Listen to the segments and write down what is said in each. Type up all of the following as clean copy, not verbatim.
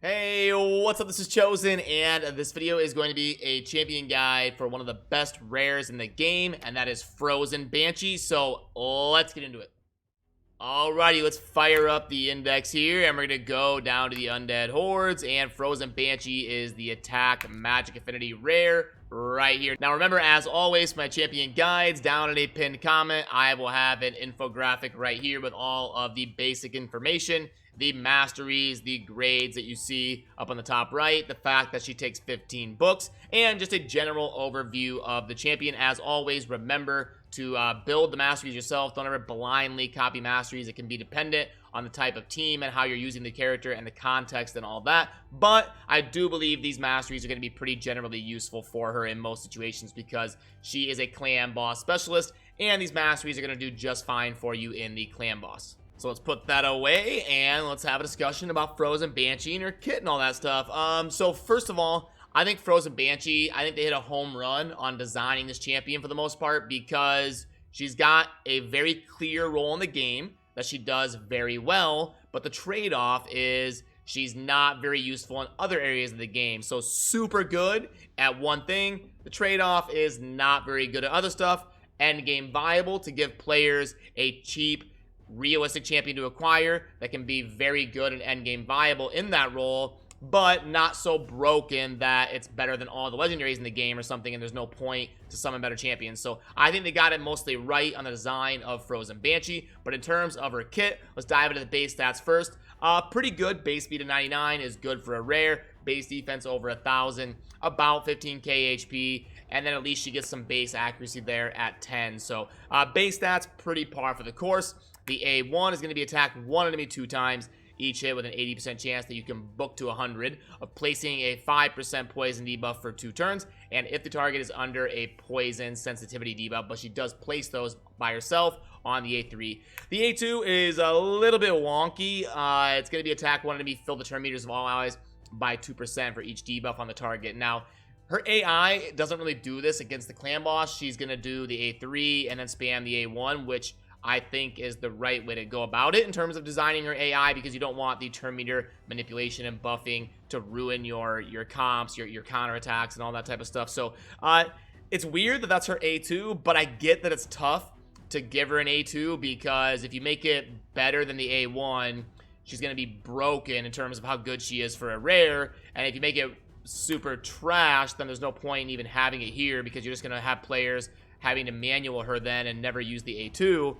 Hey, what's up? This is Chosen, and this video is going to be a champion guide for one of the best rares in the game, and that is Frozen Banshee. So let's get into it. Alrighty, let's fire up the index here, and we're going to go down to the Undead Hordes, and Frozen Banshee is the attack magic affinity rare right here. Now remember, as always, my champion guides down in a pinned comment, I will have an infographic right here with all of the basic information, the masteries, the grades that you see up on the top right, the fact that she takes 15 books, and just a general overview of the champion. As always, remember to build the masteries yourself. Don't ever blindly copy masteries. It can be dependent on the type of team and how you're using the character and the context and all that. But I do believe these masteries are going to be pretty generally useful for her in most situations because she is a clan boss specialist, and these masteries are going to do just fine for you in the clan boss. So let's put that away and let's have a discussion about Frozen Banshee and her kit and all that stuff. So first of all, I think Frozen Banshee, I think they hit a home run on designing this champion for the most part because she's got a very clear role in the game that she does very well, but the trade-off is she's not very useful in other areas of the game. So super good at one thing, the trade-off is not very good at other stuff. End game viable to give players a cheap, realistic champion to acquire that can be very good and endgame viable in that role, but not so broken that it's better than all the legendaries in the game or something, and there's no point to summon better champions. So I think they got it mostly right on the design of Frozen Banshee. But in terms of her kit, let's dive into the base stats first. Pretty good. Base speed of 99 is good for a rare. Base defense over 1,000, about 15k HP, and then at least she gets some base accuracy there at 10. So base stats pretty par for the course. The A1 is going to be attack one enemy 2 times each hit with an 80% chance that you can book to 100 of placing a 5% poison debuff for 2 turns, and if the target is under a poison sensitivity debuff, but she does place those by herself on the A3. The A2 is a little bit wonky. It's going to be attack one enemy, fill the turn meters of all allies by 2% for each debuff on the target. Now, her AI doesn't really do this against the clan boss. She's going to do the A3 and then spam the A1, which I think is the right way to go about it in terms of designing her AI, because you don't want the turn meter manipulation and buffing to ruin your comps, your counterattacks and all that type of stuff. So it's weird that that's her A2, but I get that it's tough to give her an A2 because if you make it better than the A1, she's going to be broken in terms of how good she is for a rare, and if you make it super trash, then there's no point in even having it here because you're just going to have players having to manual her then and never use the A2.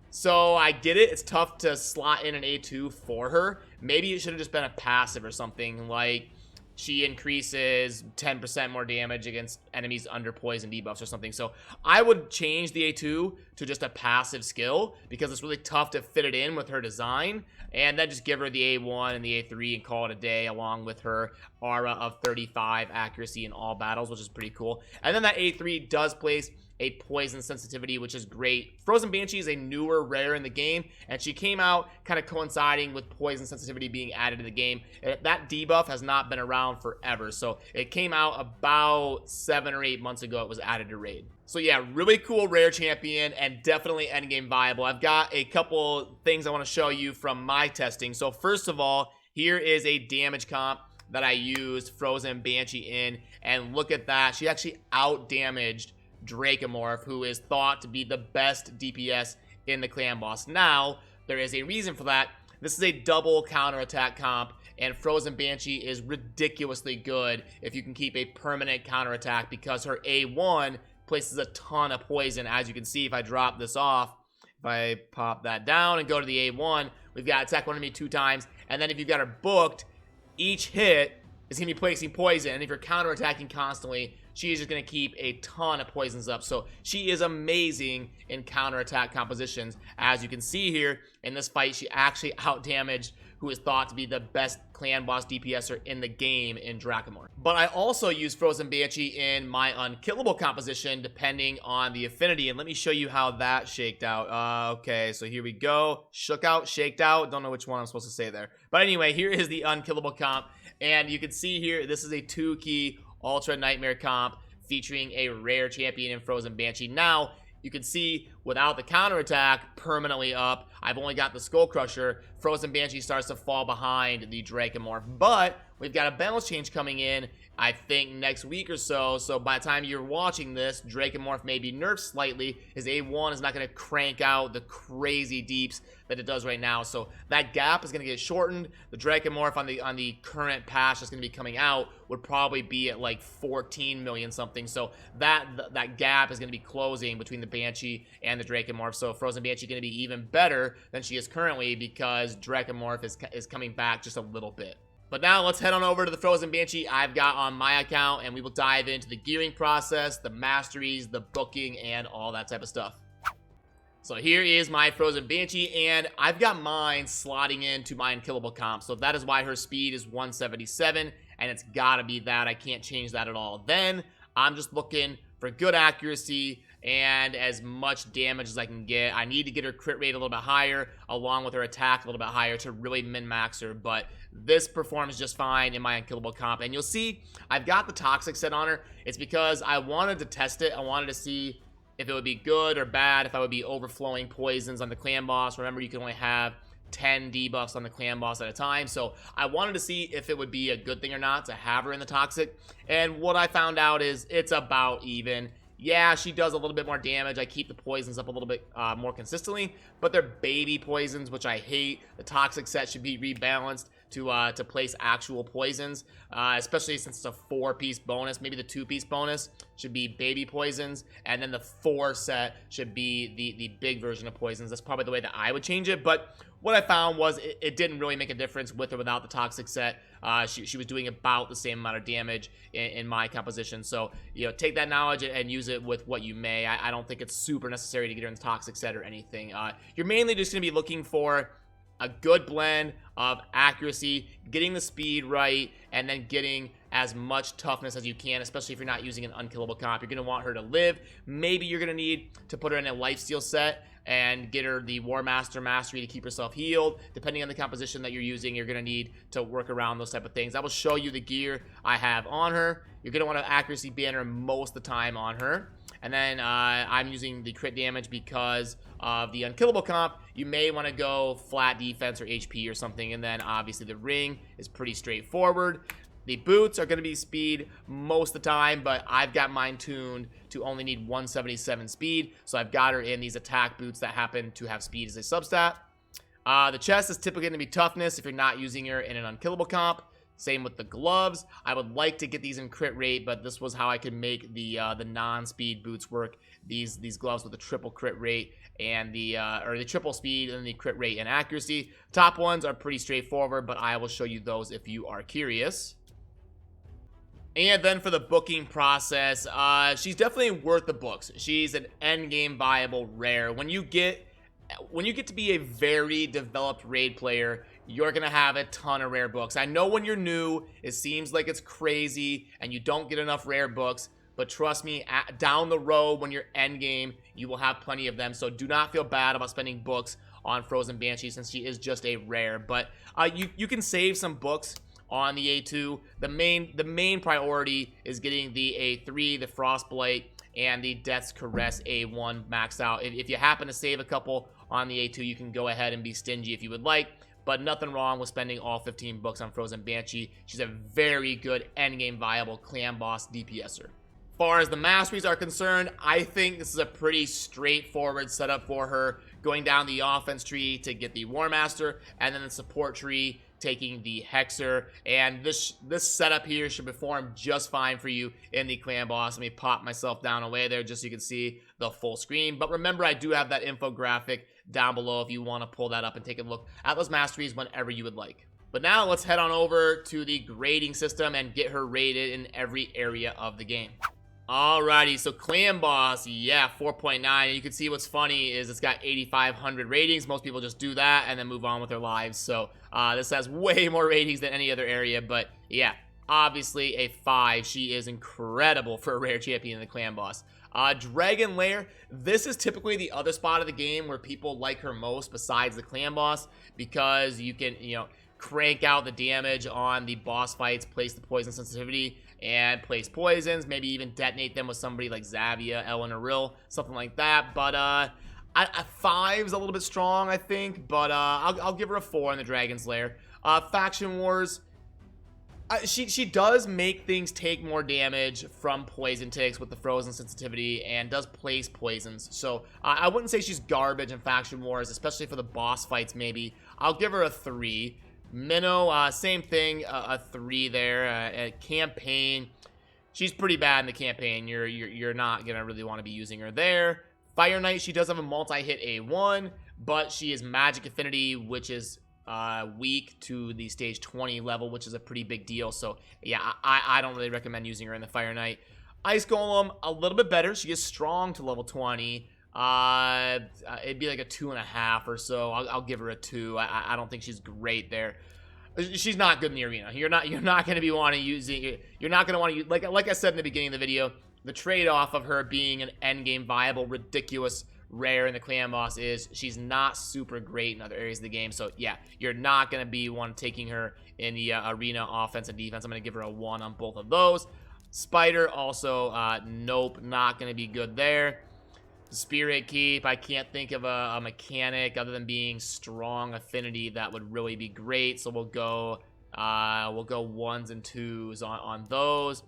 So I get it. It's tough to slot in an A2 for her. Maybe it should have just been a passive or something, like she increases 10% more damage against enemies under poison debuffs or something. So I would change the A2 to just a passive skill because it's really tough to fit it in with her design, and then just give her the A1 and the A3 and call it a day, along with her aura of 35 accuracy in all battles, which is pretty cool. And then that A3 does place a poison sensitivity, which is great. Frozen Banshee is a newer rare in the game, and she came out kind of coinciding with poison sensitivity being added to the game. That debuff has not been around forever, so it came out about 7 or 8 months ago. It was added to Raid. So yeah, really cool rare champion and definitely endgame viable. I've got a couple things I want to show you from my testing. So first of all, here is a damage comp that I used Frozen Banshee in, and look at that. She actually out-damaged Dracomorph, who is thought to be the best DPS in the clan boss. Now, there is a reason for that. This is a double counterattack comp, and Frozen Banshee is ridiculously good if you can keep a permanent counterattack because her A1 places a ton of poison. As you can see, if I drop this off, if I pop that down and go to the A1, we've got attack one enemy 2 times, and then if you've got her booked, each hit is going to be placing poison, and if you're counterattacking constantly, she is just going to keep a ton of poisons up. So she is amazing in counterattack compositions. As you can see here in this fight, she actually outdamaged who is thought to be the best clan boss DPSer in the game in Dracomorph. But I also use Frozen Banshee in my unkillable composition depending on the affinity, and let me show you how that shaked out. Okay, so here we go. Shook out, shaked out. Don't know which one I'm supposed to say there. But anyway, here is the unkillable comp, and you can see here, this is a 2-key Ultra Nightmare comp featuring a rare champion in Frozen Banshee. Now, you can see without the counterattack permanently up, I've only got the Skull Crusher. Frozen Banshee starts to fall behind the Dracomorph. But we've got a balance change coming in, I think, next week or so. So by the time you're watching this, Dracomorph may be nerfed slightly. His A1 is not going to crank out the crazy deeps that it does right now. So that gap is going to get shortened. The Dracomorph on the current patch that's going to be coming out would probably be at like 14 million something. So that gap is going to be closing between the Banshee and the Dracomorph. So Frozen Banshee is going to be even better than she is currently because Dracomorph is coming back just a little bit. But now let's head on over to the Frozen Banshee I've got on my account, and we will dive into the gearing process, the masteries, the booking, and all that type of stuff. So here is my Frozen Banshee, and I've got mine slotting into my unkillable comp. So that is why her speed is 177, and it's gotta be that. I can't change that at all. Then I'm just looking for good accuracy and as much damage as I can get. I need to get her crit rate a little bit higher, along with her attack a little bit higher to really min-max her, but this performs just fine in my unkillable comp. And you'll see I've got the toxic set on her. It's because I wanted to test it. I wanted to see if it would be good or bad, if I would be overflowing poisons on the clan boss. Remember, you can only have 10 debuffs on the clan boss at a time, so I wanted to see if it would be a good thing or not to have her in the toxic. And what I found out is it's about even. Yeah, she does a little bit more damage. I keep the poisons up a little bit more consistently, but they're baby poisons, which I hate. The toxic set should be rebalanced to place actual poisons, especially since it's a 4-piece bonus. Maybe the 2-piece bonus should be baby poisons, and then the 4 set should be the big version of poisons. That's probably the way that I would change it, but what I found was it didn't really make a difference with or without the toxic set. She was doing about the same amount of damage in my composition. So, you know, take that knowledge and use it with what you may. I don't think it's super necessary to get her in the toxic set or anything. You're mainly just going to be looking for a good blend of accuracy, getting the speed right, and then getting as much toughness as you can, especially if you're not using an unkillable comp. You're going to want her to live. Maybe you're going to need to put her in a lifesteal set and get her the War Master Mastery to keep herself healed. Depending on the composition that you're using, you're going to need to work around those type of things. I will show you the gear I have on her. You're going to want an accuracy banner most of the time on her. And then I'm using the crit damage because of the unkillable comp. You may want to go flat defense or HP or something. And then obviously the ring is pretty straightforward. The boots are going to be speed most of the time, but I've got mine tuned to only need 177 speed. So I've got her in these attack boots that happen to have speed as a substat. The chest is typically going to be toughness if you're not using her in an unkillable comp. Same with the gloves. I would like to get these in crit rate, but this was how I could make the non-speed boots work. These gloves with the triple crit rate and the triple speed and the crit rate and accuracy. Top ones are pretty straightforward, but I will show you those if you are curious. And then for the booking process, she's definitely worth the books. She's an endgame viable rare. When you get to be a very developed raid player, you're gonna have a ton of rare books. I know when you're new, it seems like it's crazy and you don't get enough rare books, but trust me, down the road when you're endgame, you will have plenty of them. So do not feel bad about spending books on Frozen Banshee since she is just a rare. But you can save some books on the A2. The main priority is getting the A3, the Frostblight, and the Death's Caress A1 maxed out. If you happen to save a couple on the A2, you can go ahead and be stingy if you would like, but nothing wrong with spending all 15 books on Frozen Banshee. She's a very good endgame viable clan boss DPSer. As far as the masteries are concerned, I think this is a pretty straightforward setup for her. Going down the offense tree to get the War Master, and then the support tree taking the Hexer, and this setup here should perform just fine for you in the clan boss. Let me pop myself down away there just so you can see the full screen. But remember, I do have that infographic down below if you want to pull that up and take a look at those masteries whenever you would like. But now let's head on over to the grading system and get her rated in every area of the game. Alrighty, so clan boss, yeah, 4.9. You can see what's funny is it's got 8,500 ratings. Most people just do that and then move on with their lives. So this has way more ratings than any other area. But yeah, obviously a 5. She is incredible for a rare champion in the clan boss. Dragon Lair, this is typically the other spot of the game where people like her most besides the clan boss, because you can, crank out the damage on the boss fights, place the poison sensitivity, and place poisons, maybe even detonate them with somebody like Zavia, Ellen, or Rill, something like that. But a 5's a little bit strong, I think, but I'll give her a 4 in the Dragon's Lair. Faction Wars, she does make things take more damage from poison ticks with the frozen sensitivity and does place poisons. So I wouldn't say she's garbage in Faction Wars, especially for the boss fights maybe. I'll give her a 3. Minnow, same thing, a 3 there. Campaign, she's pretty bad in the campaign. You're not gonna really want to be using her there. Fire Knight, she does have a multi-hit A1, but she is magic affinity, which is weak to the stage 20 level, which is a pretty big deal. So yeah, I don't really recommend using her in the Fire Knight. Ice Golem, a little bit better. She is strong to level 20. It'd be like a 2.5 or so. I'll give her a 2. I don't think she's great there. She's not good in the arena. You're not going to be wanting to use it. You're not going to want to use, like I said in the beginning of the video, the trade-off of her being an endgame viable, ridiculous rare in the clan boss is she's not super great in other areas of the game. So yeah, you're not going to be one taking her in the arena offense and defense. I'm going to give her a 1 on both of those. Spider also, nope, not going to be good there. Spirit Keep, I can't think of a mechanic other than being strong affinity that would really be great. So we'll go 1s and 2s on those.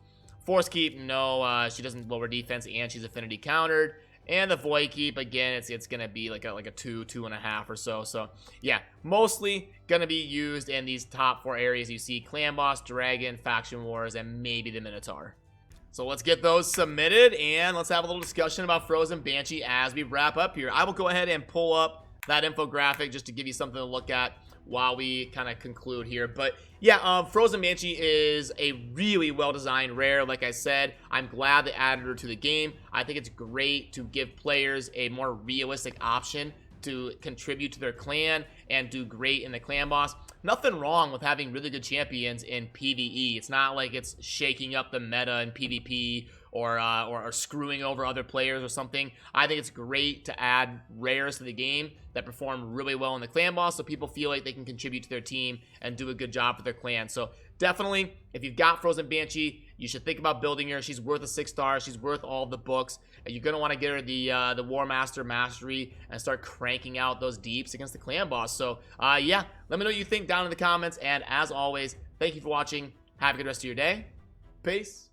Force Keep, no, she doesn't lower defense and she's affinity countered. And the Void Keep, again, it's gonna be like a 2, 2.5 or so. So yeah, mostly gonna be used in these top 4 areas you see: Clan Boss, Dragon, Faction Wars, and maybe the Minotaur. So let's get those submitted, and let's have a little discussion about Frozen Banshee as we wrap up here. I will go ahead and pull up that infographic just to give you something to look at while we kind of conclude here. But yeah, Frozen Banshee is a really well-designed rare. Like I said, I'm glad they added her to the game. I think it's great to give players a more realistic option to contribute to their clan and do great in the clan boss. Nothing wrong with having really good champions in PvE. It's not like it's shaking up the meta in PvP or screwing over other players or something. I think it's great to add rares to the game that perform really well in the clan boss so people feel like they can contribute to their team and do a good job for their clan. So definitely, if you've got Frozen Banshee, you should think about building her. She's worth a 6 star. She's worth all of the books. You're going to want to get her the War Master Mastery and start cranking out those deeps against the clan boss. So yeah, let me know what you think down in the comments. And as always, thank you for watching. Have a good rest of your day. Peace.